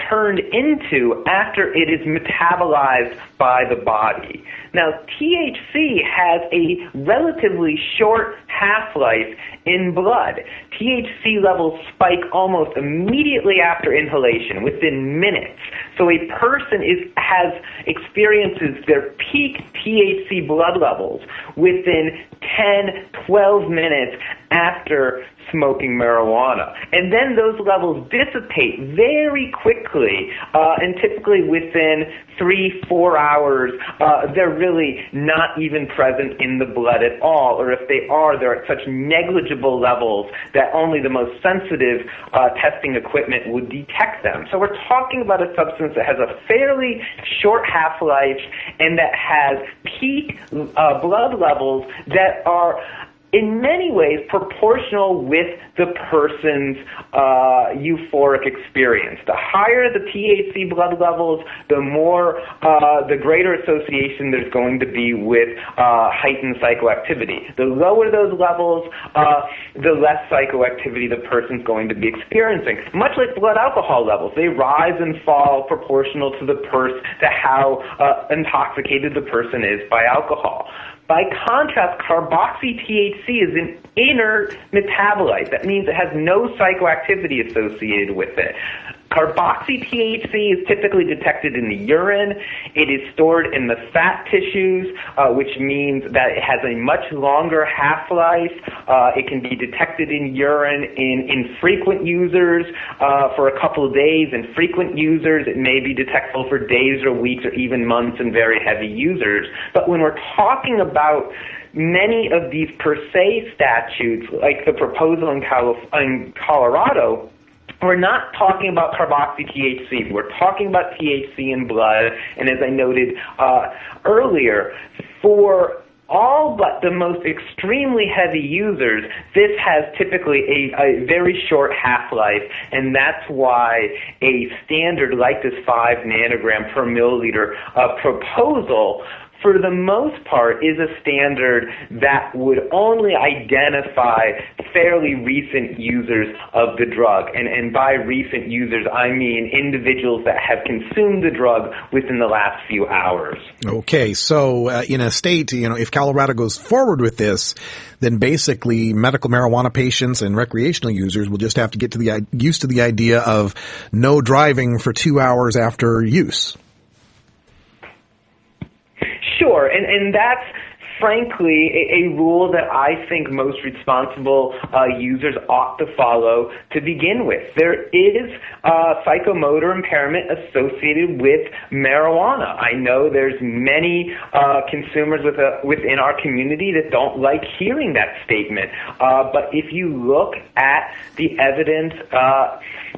turned into after it is metabolized by the body. Now, THC has a relatively short half-life in blood. THC levels spike almost immediately after inhalation, within minutes. So a person experiences their peak THC blood levels within 10, 12 minutes after smoking marijuana. And then those levels dissipate very quickly, and typically within 3-4 hours, they're really not even present in the blood at all, or if they are, they're at such negligible levels that only the most sensitive testing equipment would detect them. So we're talking about a substance that has a fairly short half-life and that has peak blood levels that are in many ways proportional with the person's euphoric experience. The higher the THC blood levels, the greater association there's going to be with heightened psychoactivity. The lower those levels, the less psychoactivity the person's going to be experiencing. Much like blood alcohol levels, they rise and fall proportional to how intoxicated the person is by alcohol. By contrast, carboxy-THC is an inert metabolite. That means it has no psychoactivity associated with it. Carboxy-THC is typically detected in the urine. It is stored in the fat tissues, which means that it has a much longer half-life. It can be detected in urine in infrequent users for a couple of days. In frequent users, it may be detectable for days or weeks or even months in very heavy users. But when we're talking about many of these per se statutes, like the proposal in Colorado, we're not talking about carboxy-THC. We're talking about THC in blood, and as I noted earlier, for all but the most extremely heavy users, this has typically a very short half-life, and that's why a standard like this 5 nanogram per milliliter proposal for the most part, is a standard that would only identify fairly recent users of the drug. And by recent users, I mean individuals that have consumed the drug within the last few hours. Okay, so in a state, if Colorado goes forward with this, then basically medical marijuana patients and recreational users will just have to get used to the idea of no driving for 2 hours after use. Sure, and that's frankly a rule that I think most responsible users ought to follow to begin with. There is psychomotor impairment associated with marijuana. I know there's many consumers within our community that don't like hearing that statement. But if you look at the evidence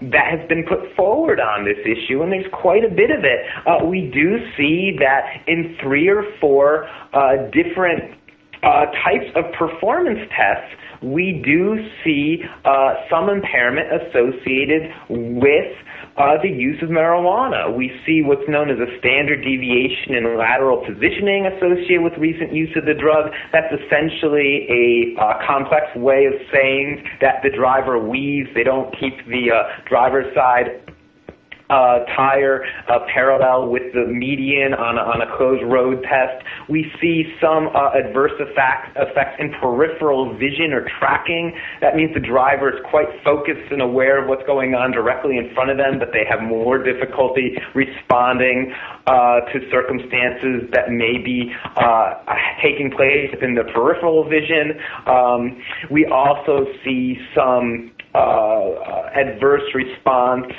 that has been put forward on this issue, and there's quite a bit of it, we do see that in 3 or 4 different types of performance tests, we do see some impairment associated with the use of marijuana. We see what's known as a standard deviation in lateral positioning associated with recent use of the drug. That's essentially a complex way of saying that the driver weaves. They don't keep the driver's side tire parallel with the median on a closed road test. We see some adverse effects in peripheral vision or tracking. That means the driver is quite focused and aware of what's going on directly in front of them, but they have more difficulty responding to circumstances that may be taking place in the peripheral vision. We also see some adverse response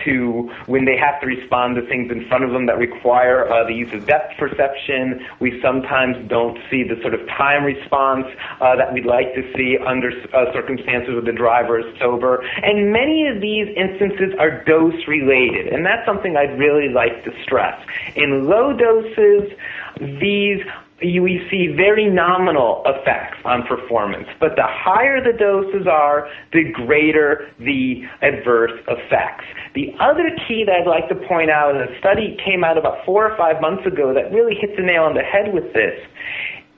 to when they have to respond to things in front of them that require the use of depth perception. We sometimes don't see the sort of time response that we'd like to see under circumstances where the driver is sober. And many of these instances are dose-related, and that's something I'd really like to stress. In low doses, we see very nominal effects on performance, but the higher the doses are, the greater the adverse effects. The other key that I'd like to point out, and a study came out about 4 or 5 months ago that really hits the nail on the head with this,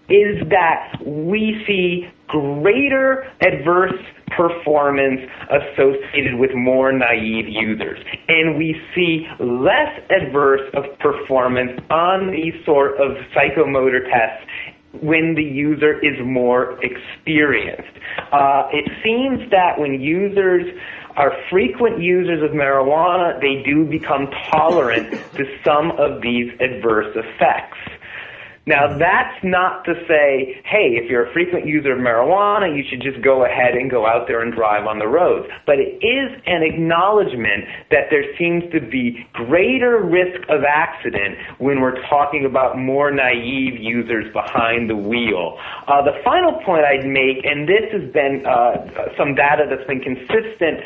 is that we see greater adverse performance associated with more naive users. And we see less adverse of performance on these sort of psychomotor tests when the user is more experienced. It seems that when users are frequent users of marijuana, they do become tolerant to some of these adverse effects. Now, that's not to say, hey, if you're a frequent user of marijuana, you should just go ahead and go out there and drive on the roads. But it is an acknowledgement that there seems to be greater risk of accident when we're talking about more naive users behind the wheel. The final point I'd make, and this has been some data that's been consistent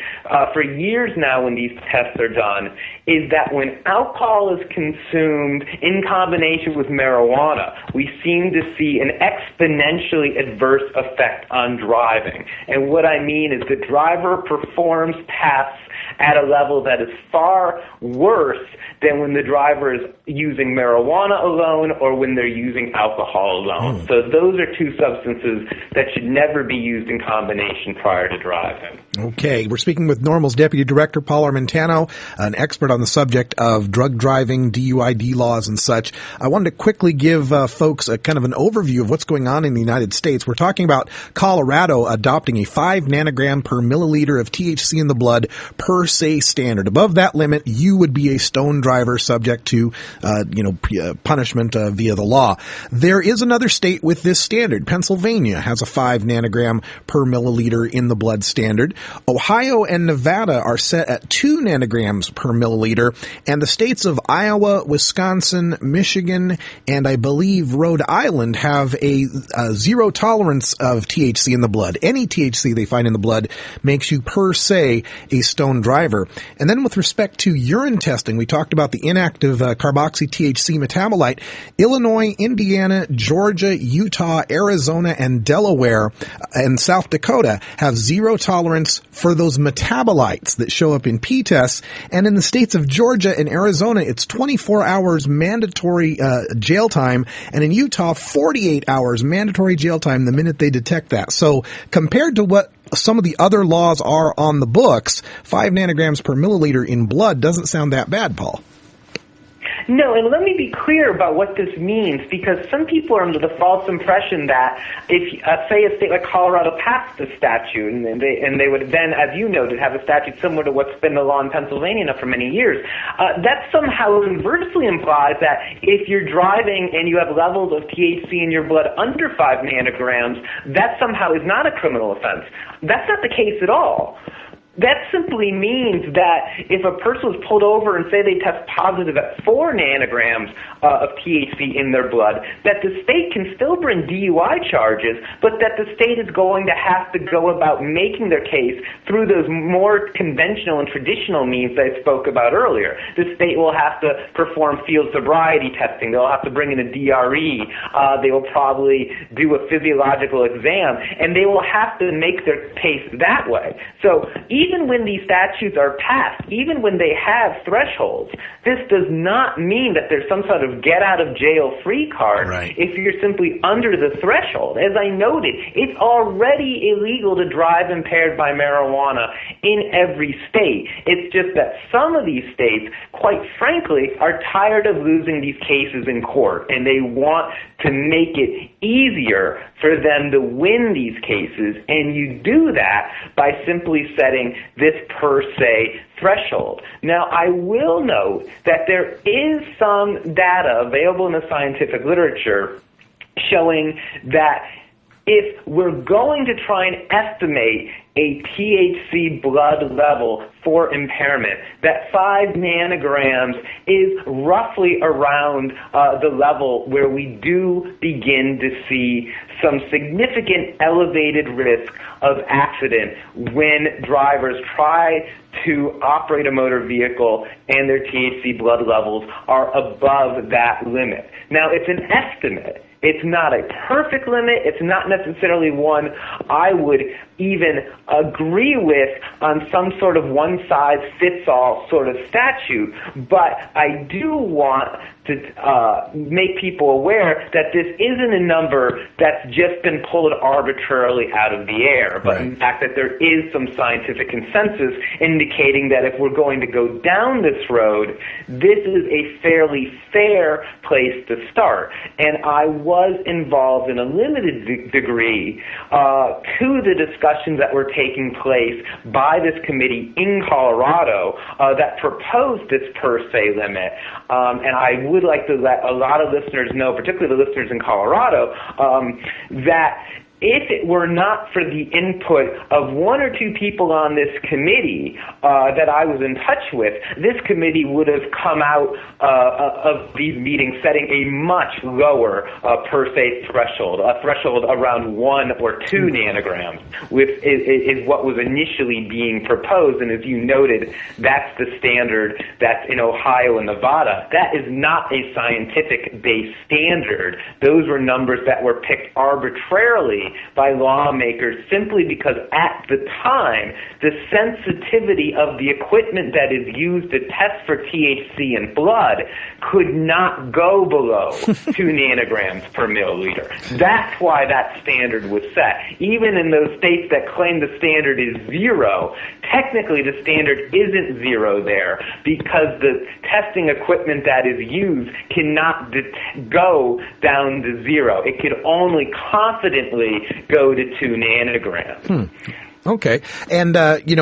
for years now when these tests are done, is that when alcohol is consumed in combination with marijuana, we seem to see an exponentially adverse effect on driving. And what I mean is the driver performs tasks at a level that is far worse than when the driver is using marijuana alone or when they're using alcohol alone. So those are two substances that should never be used in combination prior to driving. Okay, we're speaking with NORML's Deputy Director, Paul Armentano, an expert on the subject of drug driving, DUID laws and such. I wanted to quickly give folks a kind of an overview of what's going on in the United States. We're talking about Colorado adopting a 5 nanogram per milliliter of THC in the blood per se standard. Above that limit, you would be a stone driver subject to, punishment via the law. There is another state with this standard. Pennsylvania has a 5 nanogram per milliliter in the blood standard. Ohio and Nevada are set at 2 nanograms per milliliter, and the states of Iowa, Wisconsin, Michigan, and I believe Rhode Island have a zero tolerance of THC in the blood. Any THC they find in the blood makes you per se a stone driver. And then with respect to urine testing, we talked about the inactive carboxy-THC metabolite. Illinois, Indiana, Georgia, Utah, Arizona, and Delaware and South Dakota have zero tolerance for those metabolites that show up in pee tests. And in the states of Georgia and Arizona, it's 24 hours mandatory jail time, and in Utah, 48 hours mandatory jail time the minute they detect that. So compared to what some of the other laws are on the books, 5 nanograms per milliliter in blood doesn't sound that bad, Paul. No, and let me be clear about what this means, because some people are under the false impression that if, say, a state like Colorado passed a statute, and they would then, as you noted, have a statute similar to what's been the law in Pennsylvania now for many years, that somehow inversely implies that if you're driving and you have levels of THC in your blood under 5 nanograms, that somehow is not a criminal offense. That's not the case at all. That simply means that if a person was pulled over and say they test positive at 4 nanograms of THC in their blood, that the state can still bring DUI charges, but that the state is going to have to go about making their case through those more conventional and traditional means that I spoke about earlier. The state will have to perform field sobriety testing. They'll have to bring in a DRE. They will probably do a physiological exam, and they will have to make their case that way. So even when these statutes are passed, even when they have thresholds, this does not mean that there's some sort of get-out-of-jail-free card if you're simply under the threshold. As I noted, it's already illegal to drive impaired by marijuana in every state. It's just that some of these states, quite frankly, are tired of losing these cases in court, and they want to make it easier for them to win these cases, and you do that by simply setting this per se threshold. Now, I will note that there is some data available in the scientific literature showing that if we're going to try and estimate a THC blood level for impairment, that 5 nanograms is roughly around the level where we do begin to see some significant elevated risk of accident when drivers try to operate a motor vehicle and their THC blood levels are above that limit. Now, it's an estimate. It's not a perfect limit. It's not necessarily one I would even agree with on some sort of one-size-fits-all sort of statute, but I do want to make people aware that this isn't a number that's just been pulled arbitrarily out of the air, but in fact that there is some scientific consensus indicating that if we're going to go down this road, this is a fairly fair place to start. And I was involved in a limited degree to the discussion discussions that were taking place by this committee in Colorado that proposed this per se limit. And I would like to let a lot of listeners know, particularly the listeners in Colorado, that if it were not for the input of one or two people on this committee that I was in touch with, this committee would have come out of these meetings setting a much lower per se threshold, a threshold around 1 or 2 nanograms, is what was initially being proposed. And as you noted, that's the standard that's in Ohio and Nevada. That is not a scientific-based standard. Those were numbers that were picked arbitrarily by lawmakers simply because at the time the sensitivity of the equipment that is used to test for THC in blood could not go below 2 nanograms per milliliter. That's why that standard was set. Even in those states that claim the standard is 0, technically the standard isn't 0 there because the testing equipment that is used cannot go down to 0. It could only confidently go to 2 nanograms. Okay. And,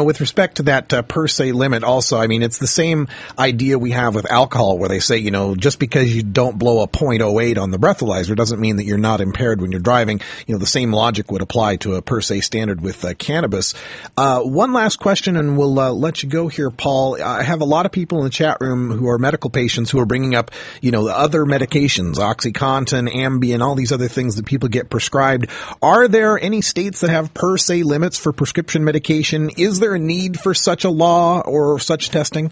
with respect to that per se limit also, I mean, it's the same idea we have with alcohol where they say, just because you don't blow a .08 on the breathalyzer doesn't mean that you're not impaired when you're driving. The same logic would apply to a per se standard with cannabis. One last question and we'll let you go here, Paul. I have a lot of people in the chat room who are medical patients who are bringing up, the other medications, OxyContin, Ambien, all these other things that people get prescribed. Are there any states that have per se limits for prescription medication? Is there a need for such a law or such testing?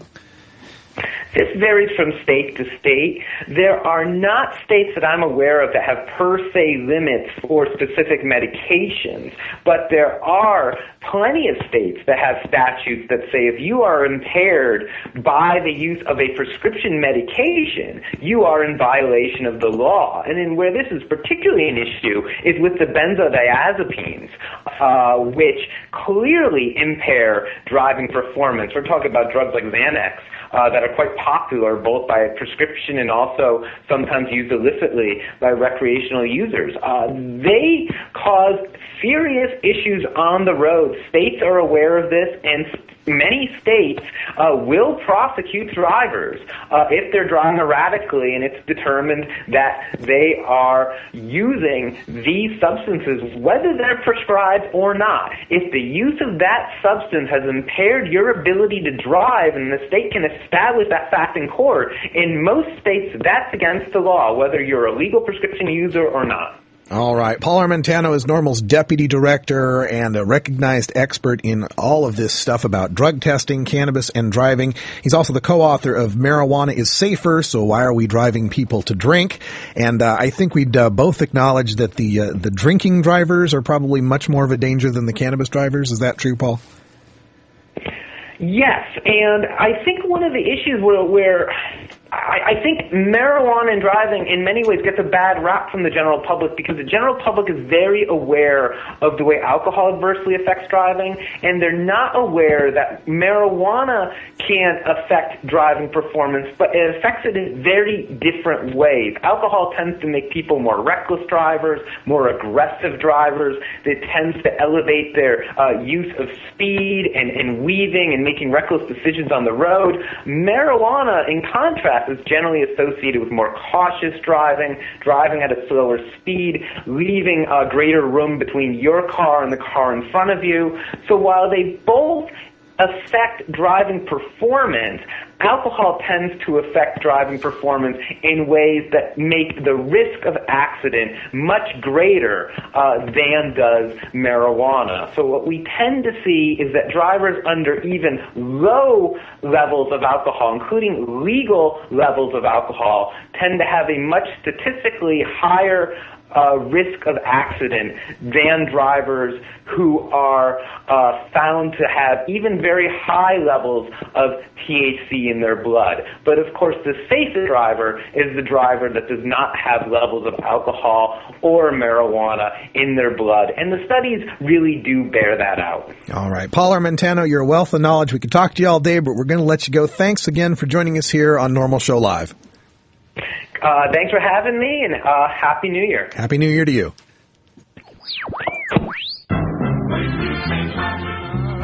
This varies from state to state. There are not states that I'm aware of that have per se limits for specific medications, but there are plenty of states that have statutes that say if you are impaired by the use of a prescription medication, you are in violation of the law. And then where this is particularly an issue is with the benzodiazepines, which clearly impair driving performance. We're talking about drugs like Xanax, that are quite popular both by prescription and also sometimes used illicitly by recreational users. They cause serious issues on the road. States are aware of this, and many states will prosecute drivers if they're driving erratically and it's determined that they are using these substances, whether they're prescribed or not. If the use of that substance has impaired your ability to drive and the state can establish that fact in court, in most states that's against the law, whether you're a legal prescription user or not. All right. Paul Armentano is NORML's deputy director and a recognized expert in all of this stuff about drug testing, cannabis, and driving. He's also the co-author of Marijuana is Safer, So Why Are We Driving People to Drink? And I think we'd both acknowledge that the drinking drivers are probably much more of a danger than the cannabis drivers. Is that true, Paul? Yes, and I think one of the issues where I think marijuana and driving in many ways gets a bad rap from the general public because the general public is very aware of the way alcohol adversely affects driving, and they're not aware that marijuana can affect driving performance, but it affects it in very different ways. Alcohol tends to make people more reckless drivers, more aggressive drivers. It tends to elevate their use of speed and weaving and making reckless decisions on the road. Marijuana, in contrast, is generally associated with more cautious driving at a slower speed, leaving greater room between your car and the car in front of you. So while they both affect driving performance, alcohol tends to affect driving performance in ways that make the risk of accident much greater than does marijuana. So what we tend to see is that drivers under even low levels of alcohol, including legal levels of alcohol, tend to have a much statistically higher risk of accident than drivers who are found to have even very high levels of THC in their blood. But of course, the safest driver is the driver that does not have levels of alcohol or marijuana in their blood. And the studies really do bear that out. All right. Paul Armentano, you're a wealth of knowledge. We could talk to you all day, but we're going to let you go. Thanks again for joining us here on NORML Show Live. Thanks for having me, and Happy New Year. Happy New Year to you.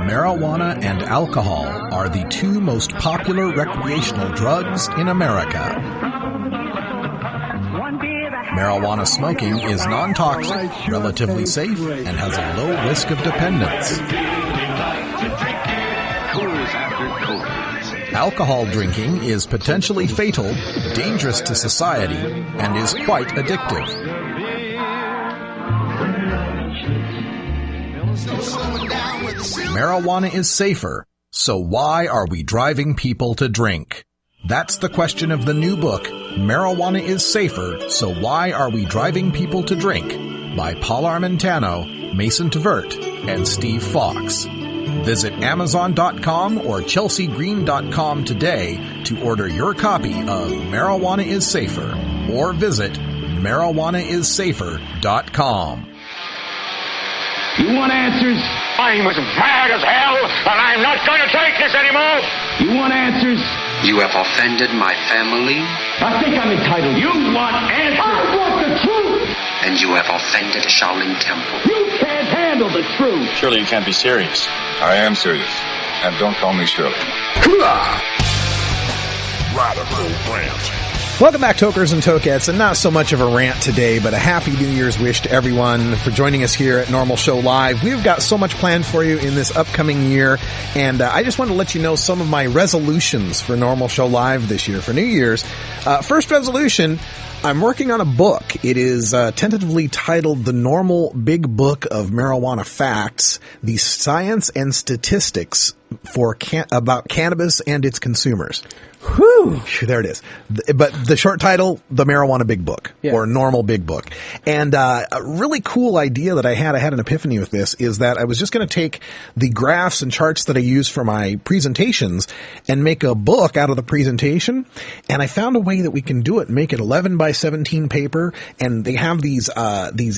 Marijuana and alcohol are the two most popular recreational drugs in America. Marijuana smoking is non-toxic, relatively safe, and has a low risk of dependence. Alcohol drinking is potentially fatal, dangerous to society, and is quite addictive. Marijuana is safer, so why are we driving people to drink? That's the question of the new book, Marijuana is Safer, So Why Are We Driving People to Drink? By Paul Armentano, Mason Tvert, and Steve Fox. Visit Amazon.com or ChelseaGreen.com today to order your copy of Marijuana is Safer, or visit MarijuanaIsSafer.com. You want answers? I'm as mad as hell, and I'm not going to take this anymore. You want answers? You have offended my family. I think I'm entitled. You want answers? I want the truth. And you have offended Shaolin Temple. You can't handle the truth. Surely you can't be serious. I am serious. And don't call me Shirley. Radical Rant. Welcome back, Tokers and Tokettes, and not so much of a rant today, but a happy New Year's wish to everyone for joining us here at Normal Show Live. We've got so much planned for you in this upcoming year, and I just want to let you know some of my resolutions for Normal Show Live this year for New Year's. First resolution, I'm working on a book. It is tentatively titled The NORML Big Book of Marijuana Facts, the Science and Statistics for about cannabis and its consumers. Whew. There it is. But the short title, The Marijuana Big Book, or NORML Big Book. And a really cool idea that I had an epiphany with this, is that I was just going to take the graphs and charts that I use for my presentations and make a book out of the presentation. And I found a way that we can do it, make it 11 by 17 paper. And they have these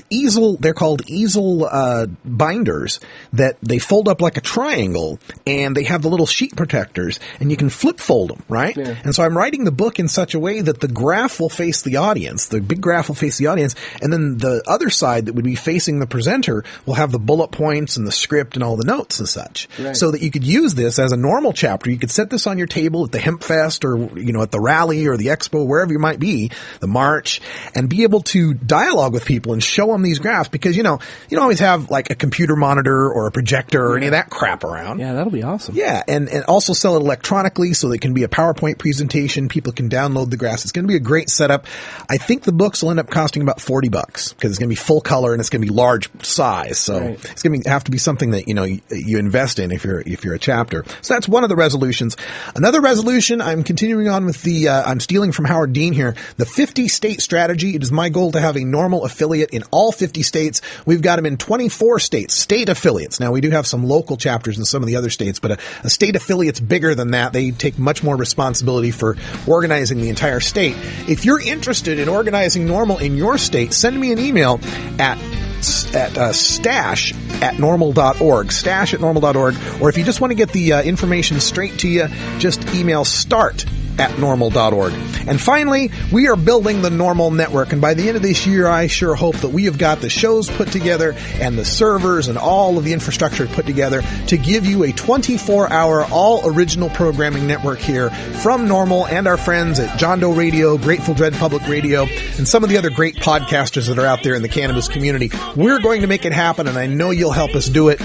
easel, they're called easel binders that they fold up like a triangle, and they have the little sheet protectors, and you can flip fold them, right? Yeah. And so I'm writing the book in such a way that the graph will face the audience, the big graph will face the audience, and then the other side that would be facing the presenter will have the bullet points and the script and all the notes and such. Right. So that you could use this as a normal chapter. You could set this on your table at the Hemp Fest, or, you know, at the rally or the expo, wherever you might be, the march, and be able to dialogue with people and show them these graphs, because, you know, you don't always have like a computer monitor or a projector or any of that crap around. Yeah, that'll be awesome. Yeah, and also sell it electronically so that it can be a PowerPoint presentation. People can download the graphs. It's going to be a great setup. I think the books will end up costing about $40 because it's going to be full color and it's going to be large size. So it's going to have to be something that, you know, you invest in if you're a chapter. So that's one of the resolutions. Another resolution, I'm continuing on with the, I'm stealing from Howard Dean here, the 50-state strategy. It is my goal to have a NORML affiliate in all 50 states. We've got them in 24 states, state affiliates. Now, we do have some local chapters in some of the other states, but a state affiliate's bigger than that. They take much more responsibility for organizing the entire state. If you're interested in organizing NORML in your state, send me an email at stash@normal.org, stash@normal.org, or if you just want to get the information straight to you, just email start@normal.org. And finally, we are building the NORML network, and by the end of this year, I sure hope that we have got the shows put together and the servers and all of the infrastructure put together to give you a 24-hour all-original programming network here from NORML and our friends at John Doe Radio, Grateful Dread Public Radio, and some of the other great podcasters that are out there in the cannabis community. We're going to make it happen, and I know you'll help us do it.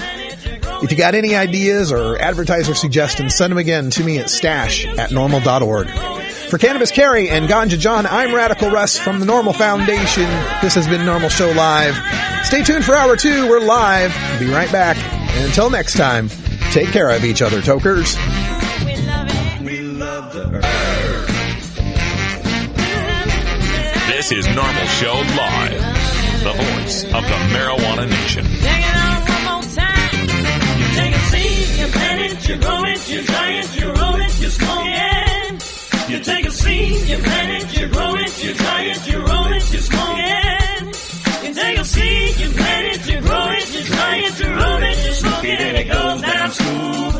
If you got any ideas or advertiser suggestions, send them again to me at stash@normal.org. For Cannabis Carrie and Ganja John, I'm Radical Russ from the NORML Foundation. This has been NORML Show Live. Stay tuned for Hour 2. We're live. We'll be right back. And until next time, take care of each other, tokers. This is NORML Show Live, the voice of the Marijuana Nation. You plant it, you grow it, you dry it, you roll it, you smoke it. You take a seed, you plant it, you grow it, you dry it, you roll it, you smoke it. You take a seed, you plant it, you grow it, you dry it, you roll it, you smoke it, and it goes down smooth.